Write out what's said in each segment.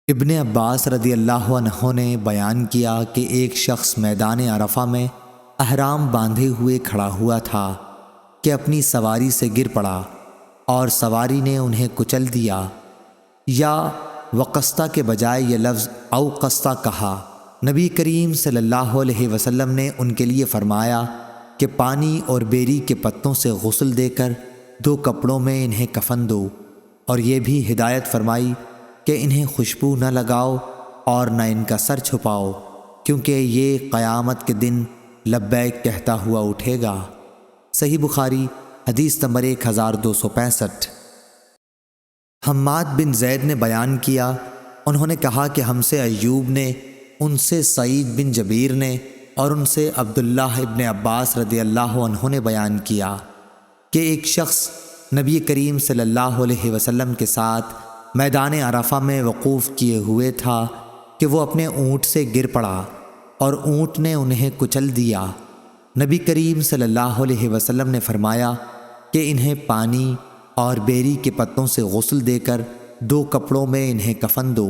ابن عباس رضی اللہ عنہ نے بیان کیا کہ ایک شخص میدان عرفہ میں احرام باندھے ہوئے کھڑا ہوا تھا کہ اپنی سواری سے گر پڑا اور سواری نے انہیں کچل دیا، یا وقستہ کے بجائے یہ لفظ اوقستہ کہا۔ نبی کریم صلی اللہ علیہ وسلم نے ان کے لیے فرمایا کہ پانی اور بیری کے پتوں سے غسل دے کر 2 کپڑوں میں انہیں کفن دو، اور یہ بھی ہدایت فرمائی کہ انہیں خوشبو نہ لگاؤ اور نہ ان کا سر چھپاؤ، کیونکہ یہ قیامت کے دن لبیک کہتا ہوا اٹھے گا۔ صحیح بخاری حدیث نمبر 1265۔ حماد بن زید نے بیان کیا، انہوں نے کہا کہ ہم سے ایوب نے، ان سے سعید بن جبیر نے، اور ان سے عبداللہ ابن عباس رضی اللہ عنہ نے بیان کیا کہ ایک شخص نبی کریم صلی اللہ علیہ وسلم کے ساتھ میدان عرفہ میں وقوف کیے ہوئے تھا کہ وہ اپنے اونٹ سے گر پڑا اور اونٹ نے انہیں کچل دیا۔ نبی کریم صلی اللہ علیہ وسلم نے فرمایا کہ انہیں پانی اور بیری کے پتوں سے غسل دے کر 2 کپڑوں میں انہیں کفن دو،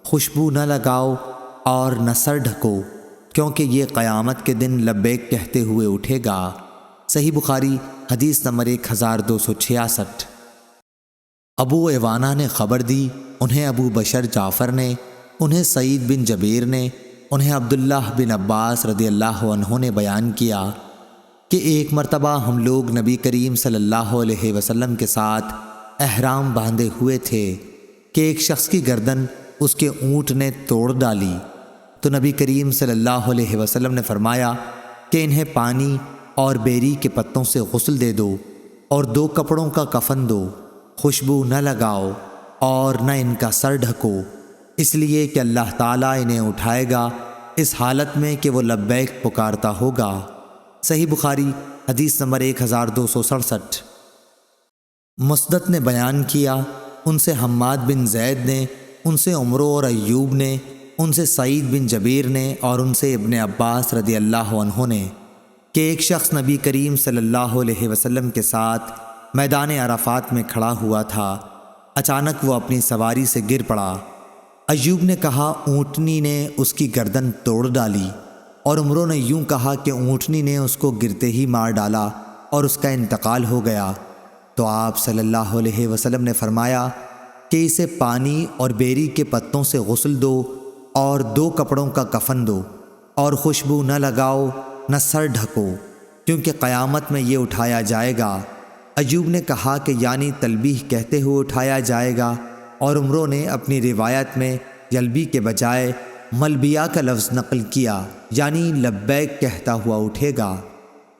خوشبو نہ لگاؤ اور نہ سر ڈھکو، کیونکہ یہ قیامت کے دن لبیک کہتے ہوئے اٹھے گا۔ صحیح بخاری حدیث نمبر 1266۔ ابو عوانہ نے خبر دی، انہیں ابو بشر جعفر نے، انہیں سعید بن جبیر نے، انہیں عبداللہ بن عباس رضی اللہ عنہ نے بیان کیا کہ ایک مرتبہ ہم لوگ نبی کریم صلی اللہ علیہ وسلم کے ساتھ احرام باندھے ہوئے تھے کہ ایک شخص کی گردن اس کے اونٹ نے توڑ ڈالی، تو نبی کریم صلی اللہ علیہ وسلم نے فرمایا کہ انہیں پانی اور بیری کے پتوں سے غسل دے دو اور 2 کپڑوں کا کفن دو، خوشبو نہ لگاؤ اور نہ ان کا سر ڈھکو، اس لیے کہ اللہ تعالیٰ انہیں اٹھائے گا اس حالت میں کہ وہ لبیک پکارتا ہوگا۔ صحیح بخاری حدیث نمبر 1267۔ مسدد نے بیان کیا، ان سے حماد بن زید نے، ان سے عمرو اور ایوب نے، ان سے سعید بن جبیر نے، اور ان سے ابن عباس رضی اللہ عنہ نے کہ ایک شخص نبی کریم صلی اللہ علیہ وسلم کے ساتھ میدان عرفات میں کھڑا ہوا تھا، اچانک وہ اپنی سواری سے گر پڑا۔ ایوب نے کہا اونٹنی نے اس کی گردن توڑ ڈالی، اور عمرو نے یوں کہا کہ اونٹنی نے اس کو گرتے ہی مار ڈالا اور اس کا انتقال ہو گیا۔ تو آپ صلی اللہ علیہ وسلم نے فرمایا کہ اسے پانی اور بیری کے پتوں سے غسل دو اور 2 کپڑوں کا کفن دو، اور خوشبو نہ لگاؤ نہ سر ڈھکو، کیونکہ قیامت میں یہ اٹھایا جائے گا۔ ایوب نے کہا کہ یعنی تلبیح کہتے ہوئے اٹھایا جائے گا، اور عمرو نے اپنی روایت میں یلبی کے بجائے ملبیہ کا لفظ نقل کیا، یعنی لبیک کہتا ہوا اٹھے گا۔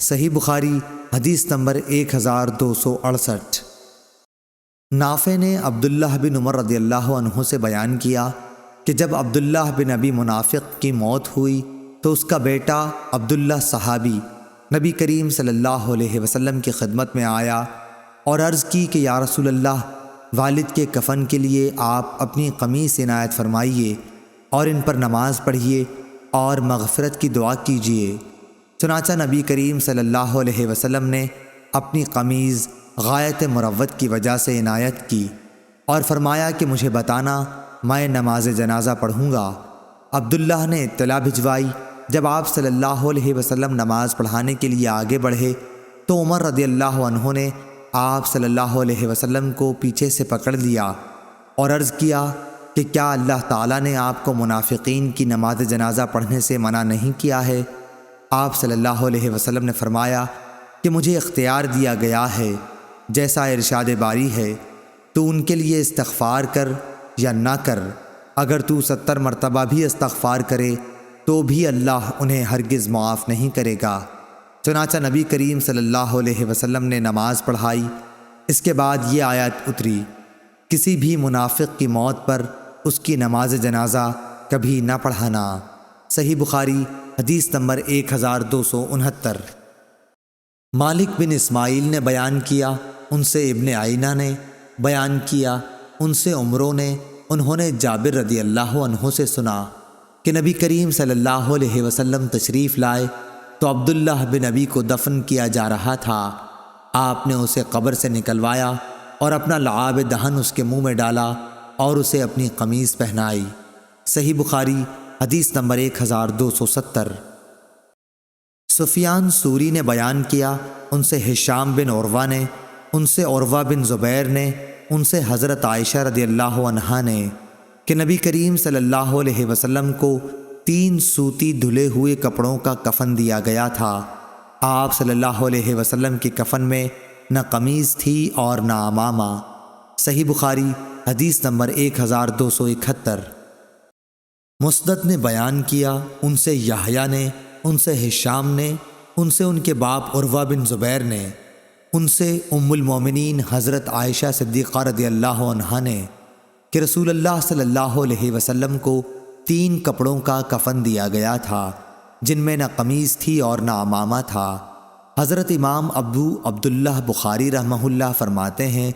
صحیح بخاری حدیث نمبر 1268۔ نافع نے عبداللہ بن عمر رضی اللہ عنہ سے بیان کیا کہ جب عبداللہ بن ابی منافق کی موت ہوئی تو اس کا بیٹا عبداللہ صحابی نبی کریم صلی اللہ علیہ وسلم کی خدمت میں آیا اور عرض کی کہ یا رسول اللہ، والد کے کفن کے لیے آپ اپنی قمیص عنایت فرمائیے اور ان پر نماز پڑھیے اور مغفرت کی دعا کیجیے۔ چنانچہ نبی کریم صلی اللہ علیہ وسلم نے اپنی قمیض غایت مروت کی وجہ سے عنایت کی اور فرمایا کہ مجھے بتانا، میں نماز جنازہ پڑھوں گا۔ عبداللہ نے اطلاع بھجوائی۔ جب آپ صلی اللہ علیہ وسلم نماز پڑھانے کے لیے آگے بڑھے تو عمر رضی اللہ عنہ نے آپ صلی اللہ علیہ وسلم کو پیچھے سے پکڑ لیا اور عرض کیا کہ کیا اللہ تعالیٰ نے آپ کو منافقین کی نماز جنازہ پڑھنے سے منع نہیں کیا ہے؟ آپ صلی اللہ علیہ وسلم نے فرمایا کہ مجھے اختیار دیا گیا ہے، جیسا ارشاد باری ہے، تو ان کے لیے استغفار کر یا نہ کر، اگر تو 70 مرتبہ بھی استغفار کرے تو بھی اللہ انہیں ہرگز معاف نہیں کرے گا۔ چنانچہ نبی کریم صلی اللہ علیہ وسلم نے نماز پڑھائی۔ اس کے بعد یہ آیت اتری، کسی بھی منافق کی موت پر اس کی نماز جنازہ کبھی نہ پڑھانا۔ صحیح بخاری حدیث نمبر 1269۔ مالک بن اسماعیل نے بیان کیا، ان سے ابن عینہ نے بیان کیا، ان سے عمرو نے، انہوں نے جابر رضی اللہ عنہ سے سنا کہ نبی کریم صلی اللہ علیہ وسلم تشریف لائے تو عبداللہ بن ابی کو دفن کیا جا رہا تھا۔ آپ نے اسے قبر سے نکلوایا اور اپنا لعاب دہن اس کے منہ میں ڈالا اور اسے اپنی قمیص پہنائی۔ صحیح بخاری حدیث نمبر 1270۔ سفیان ثوری نے بیان کیا، ان سے ہشام بن عروہ نے، ان سے عروہ بن زبیر نے، ان سے حضرت عائشہ رضی اللہ عنہا نے کہ نبی کریم صلی اللہ علیہ وسلم کو 3 سوتی دھلے ہوئے کپڑوں کا کفن دیا گیا تھا۔ آپ صلی اللہ علیہ وسلم کی کفن میں نہ قمیض تھی اور نہ عمامہ۔ صحیح بخاری حدیث نمبر 1271۔ مسدد نے بیان کیا، ان سے یحییٰ نے، ان سے ہشام نے، ان سے ان کے باپ عروہ بن زبیر نے، ان سے ام المومنین حضرت عائشہ صدیقہ رضی اللہ عنہا نے کہ رسول اللہ صلی اللہ علیہ وسلم کو 3 کپڑوں کا کفن دیا گیا تھا، جن میں نہ قمیض تھی اور نہ عمامہ تھا۔ حضرت امام ابو عبداللہ بخاری رحمہ اللہ فرماتے ہیں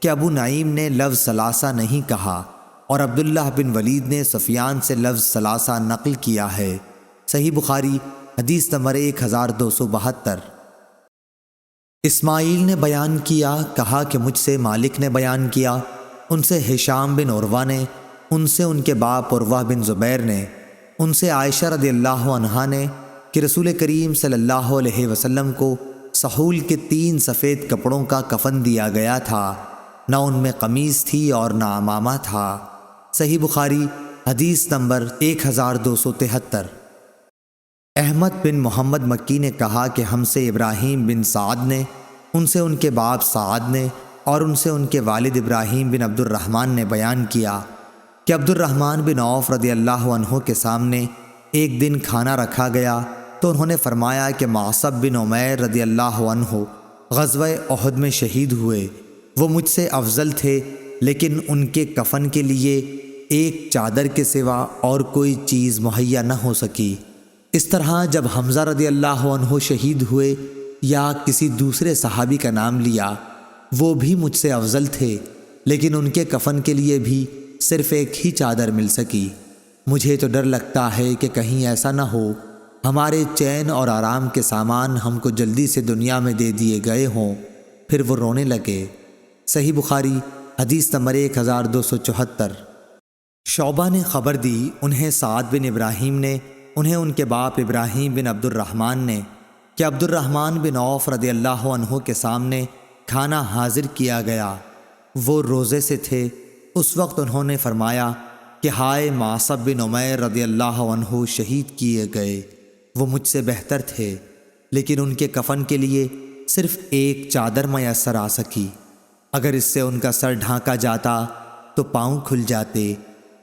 کہ ابو نعیم نے لفظ ثلاثہ نہیں کہا اور عبداللہ بن ولید نے سفیان سے لفظ ثلاثہ نقل کیا ہے۔ صحیح بخاری حدیث نمبر 1272۔ اسماعیل نے بیان کیا، کہا کہ مجھ سے مالک نے بیان کیا، ان سے ہشام بن عروہ نے، ان سے ان کے باپ عروہ بن زبیر نے، ان سے عائشہ رضی اللہ عنہا نے کہ رسول کریم صلی اللہ علیہ وسلم کو سحول کے 3 سفید کپڑوں کا کفن دیا گیا تھا، نہ ان میں قمیض تھی اور نہ عمامہ تھا۔ صحیح بخاری حدیث نمبر 1273۔ احمد بن محمد مکی نے کہا کہ ہم سے ابراہیم بن سعد نے، ان سے ان کے باپ سعد نے اور ان سے ان کے والد ابراہیم بن عبد الرحمن نے بیان کیا کہ عبد الرحمن بن عوف رضی اللہ عنہ کے سامنے ایک دن کھانا رکھا گیا تو انہوں نے فرمایا کہ معصب بن عمیر رضی اللہ عنہ غزوہ احد میں شہید ہوئے، وہ مجھ سے افضل تھے، لیکن ان کے کفن کے لیے ایک چادر کے سوا اور کوئی چیز مہیا نہ ہو سکی۔ اس طرح جب حمزہ رضی اللہ عنہ شہید ہوئے یا کسی دوسرے صحابی کا نام لیا، وہ بھی مجھ سے افضل تھے، لیکن ان کے کفن کے لیے بھی صرف ایک ہی چادر مل سکی۔ مجھے تو ڈر لگتا ہے کہ کہیں ایسا نہ ہو ہمارے چین اور آرام کے سامان ہم کو جلدی سے دنیا میں دے دیے گئے ہوں۔ پھر وہ رونے لگے۔ صحیح بخاری حدیث نمبر 1274۔ شعبہ نے خبر دی، انہیں سعد بن ابراہیم نے، انہیں ان کے باپ ابراہیم بن عبد الرحمن نے کہ عبد الرحمن بن عوف رضی اللہ عنہ کے سامنے کھانا حاضر کیا گیا، وہ روزے سے تھے۔ اس وقت انہوں نے فرمایا کہ ہائے معصب بن عمیر رضی اللہ عنہ شہید کیے گئے، وہ مجھ سے بہتر تھے، لیکن ان کے کفن کے لیے صرف ایک چادر میسر آ سکی۔ اگر اس سے ان کا سر ڈھانکا جاتا تو پاؤں کھل جاتے،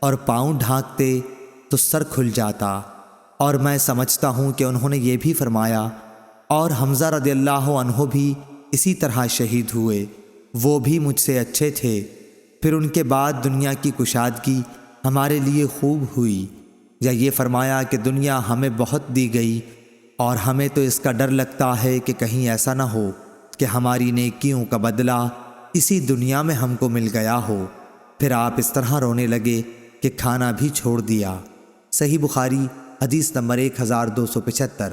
اور پاؤں ڈھانکتے تو سر کھل جاتا۔ اور میں سمجھتا ہوں کہ انہوں نے یہ بھی فرمایا، اور حمزہ رضی اللہ عنہ بھی اسی طرح شہید ہوئے، وہ بھی مجھ سے اچھے تھے۔ پھر ان کے بعد دنیا کی کشادگی ہمارے لیے خوب ہوئی، یا یہ فرمایا کہ دنیا ہمیں بہت دی گئی اور ہمیں تو اس کا ڈر لگتا ہے کہ کہیں ایسا نہ ہو کہ ہماری نیکیوں کا بدلہ اسی دنیا میں ہم کو مل گیا ہو۔ پھر آپ اس طرح رونے لگے کہ کھانا بھی چھوڑ دیا۔ صحیح بخاری حدیث نمبر 1275۔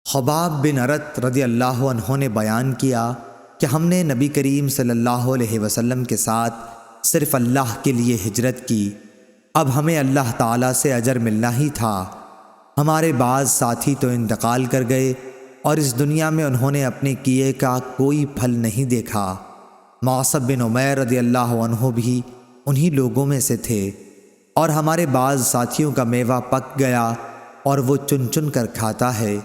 خباب بن ارت رضی اللہ عنہ نے بیان کیا کہ ہم نے نبی کریم صلی اللہ علیہ وسلم کے ساتھ صرف اللہ کے لیے ہجرت کی، اب ہمیں اللہ تعالیٰ سے اجر ملنا ہی تھا۔ ہمارے بعض ساتھی تو انتقال کر گئے اور اس دنیا میں انہوں نے اپنے کیے کا کوئی پھل نہیں دیکھا۔ معصب بن عمیر رضی اللہ عنہ بھی انہی لوگوں میں سے تھے، اور ہمارے بعض ساتھیوں کا میوہ پک گیا اور وہ چن چن کر کھاتا ہے۔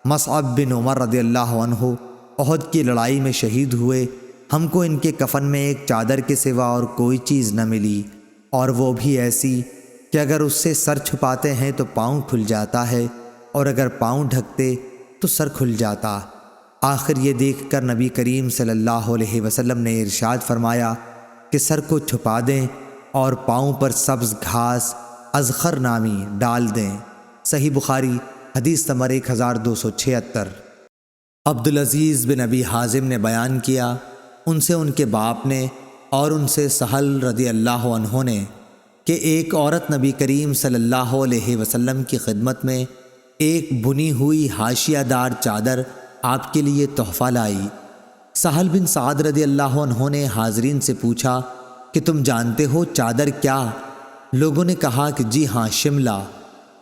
مصعب بن عمر رضی اللہ عنہ احد کی لڑائی میں شہید ہوئے، ہم کو ان کے کفن میں ایک چادر کے سوا اور کوئی چیز نہ ملی، اور وہ بھی ایسی کہ اگر اس سے سر چھپاتے ہیں تو پاؤں کھل جاتا ہے، اور اگر پاؤں ڈھکتے تو سر کھل جاتا۔ آخر یہ دیکھ کر نبی کریم صلی اللہ علیہ وسلم نے ارشاد فرمایا کہ سر کو چھپا دیں اور پاؤں پر سبز گھاس ازخر نامی ڈال دیں۔ صحیح بخاری حدیث نمبر 1276۔ عبدالعزیز بن ابی حازم نے بیان کیا، ان سے ان کے باپ نے اور ان سے سہل رضی اللہ عنہ نے کہ ایک عورت نبی کریم صلی اللہ علیہ وسلم کی خدمت میں ایک بنی ہوئی حاشیہ دار چادر آپ کے لیے تحفہ لائی۔ سہل بن سعد رضی اللہ عنہ نے حاضرین سے پوچھا کہ تم جانتے ہو چادر کیا؟ لوگوں نے کہا کہ جی ہاں، شملہ۔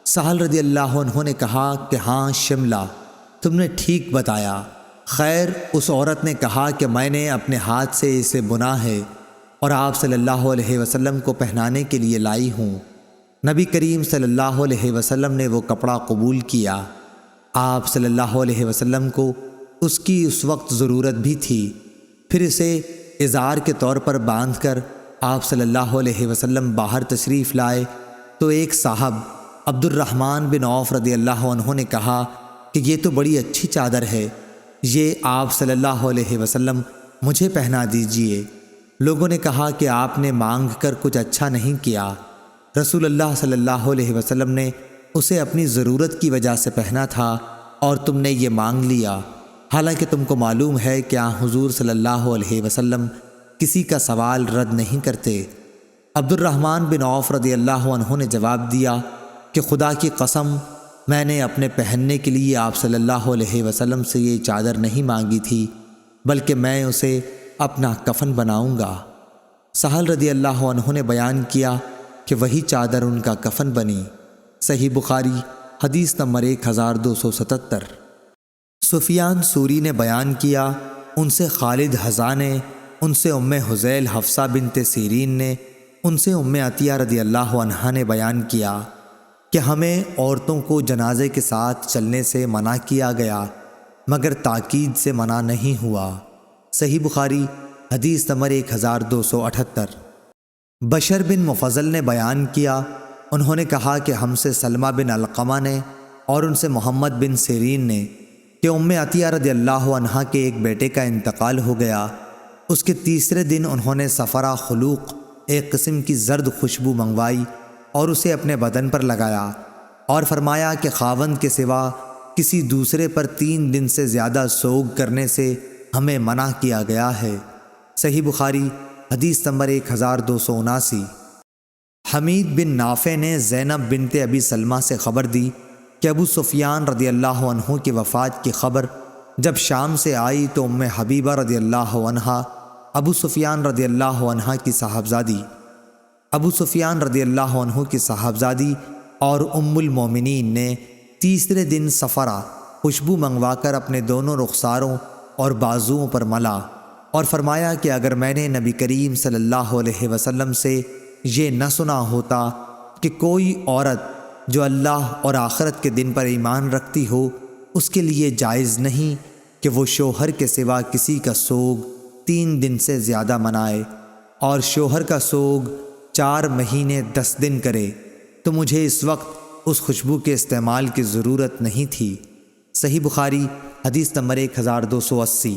سہل رضی اللہ عنہ نے کہا کہ ہاں، شملہ، تم نے ٹھیک بتایا۔ خیر، اس عورت نے کہا کہ میں نے اپنے ہاتھ سے اسے بنا ہے اور آپ صلی اللہ علیہ وسلم کو پہنانے کے لیے لائی ہوں۔ نبی کریم صلی اللہ علیہ وسلم نے وہ کپڑا قبول کیا۔ آپ صلی اللہ علیہ وسلم کو اس کی اس وقت ضرورت بھی تھی، پھر اسے ازار کے طور پر باندھ کر آپ صلی اللہ علیہ وسلم باہر تشریف لائے تو ایک صاحب عبد الرحمن بن عوف رضی اللہ عنہ نے کہا کہ یہ تو بڑی اچھی چادر ہے، یہ آپ صلی اللہ علیہ وسلم مجھے پہنا دیجئے۔ لوگوں نے کہا کہ آپ نے مانگ کر کچھ اچھا نہیں کیا، رسول اللہ صلی اللہ علیہ وسلم نے اسے اپنی ضرورت کی وجہ سے پہنا تھا اور تم نے یہ مانگ لیا، حالانکہ تم کو معلوم ہے کہ حضور صلی اللہ علیہ وسلم کسی کا سوال رد نہیں کرتے۔ عبد الرحمن بن عوف رضی اللہ عنہ نے جواب دیا کہ خدا کی قسم، میں نے اپنے پہننے کے لیے آپ صلی اللہ علیہ وسلم سے یہ چادر نہیں مانگی تھی، بلکہ میں اسے اپنا کفن بناؤں گا۔ سہل رضی اللہ عنہ نے بیان کیا کہ وہی چادر ان کا کفن بنی۔ صحیح بخاری حدیث نمبر 1277۔ سفیان ثوری نے بیان کیا، ان سے خالد حذا نے، ان سے ام حذیل حفصہ بنت سیرین نے، ان سے ام عطیہ رضی اللہ عنہا نے بیان کیا کہ ہمیں عورتوں کو جنازے کے ساتھ چلنے سے منع کیا گیا مگر تاکید سے منع نہیں ہوا۔ صحیح بخاری حدیث نمبر 1278۔ بشر بن مفضل نے بیان کیا، انہوں نے کہا کہ ہم سے سلمہ بن علقمہ نے اور ان سے محمد بن سیرین نے کہ ام عطیہ رضی اللہ عنہا کے ایک بیٹے کا انتقال ہو گیا۔ اس کے تیسرے دن انہوں نے صفرہ خلوق، ایک قسم کی زرد خوشبو منگوائی اور اسے اپنے بدن پر لگایا اور فرمایا کہ خاوند کے سوا کسی دوسرے پر 3 دن سے زیادہ سوگ کرنے سے ہمیں منع کیا گیا ہے۔ صحیح بخاری حدیث نمبر 1279۔ حمید بن نافع نے زینب بنت ابی سلمہ سے خبر دی کہ ابو سفیان رضی اللہ عنہ کی وفات کی خبر جب شام سے آئی تو ام حبیبہ رضی اللہ عنہا ابو سفیان رضی اللہ عنہ کی صاحبزادی اور ام المومنین نے تیسرے دن صفرہ خوشبو منگوا کر اپنے دونوں رخساروں اور بازوؤں پر ملا اور فرمایا کہ اگر میں نے نبی کریم صلی اللہ علیہ وسلم سے یہ نہ سنا ہوتا کہ کوئی عورت جو اللہ اور آخرت کے دن پر ایمان رکھتی ہو، اس کے لیے جائز نہیں کہ وہ شوہر کے سوا کسی کا سوگ 3 دن سے زیادہ منائے اور شوہر کا سوگ 4 مہینے 10 دن کرے، تو مجھے اس وقت اس خوشبو کے استعمال کی ضرورت نہیں تھی۔ صحیح بخاری حدیث نمبر 1280۔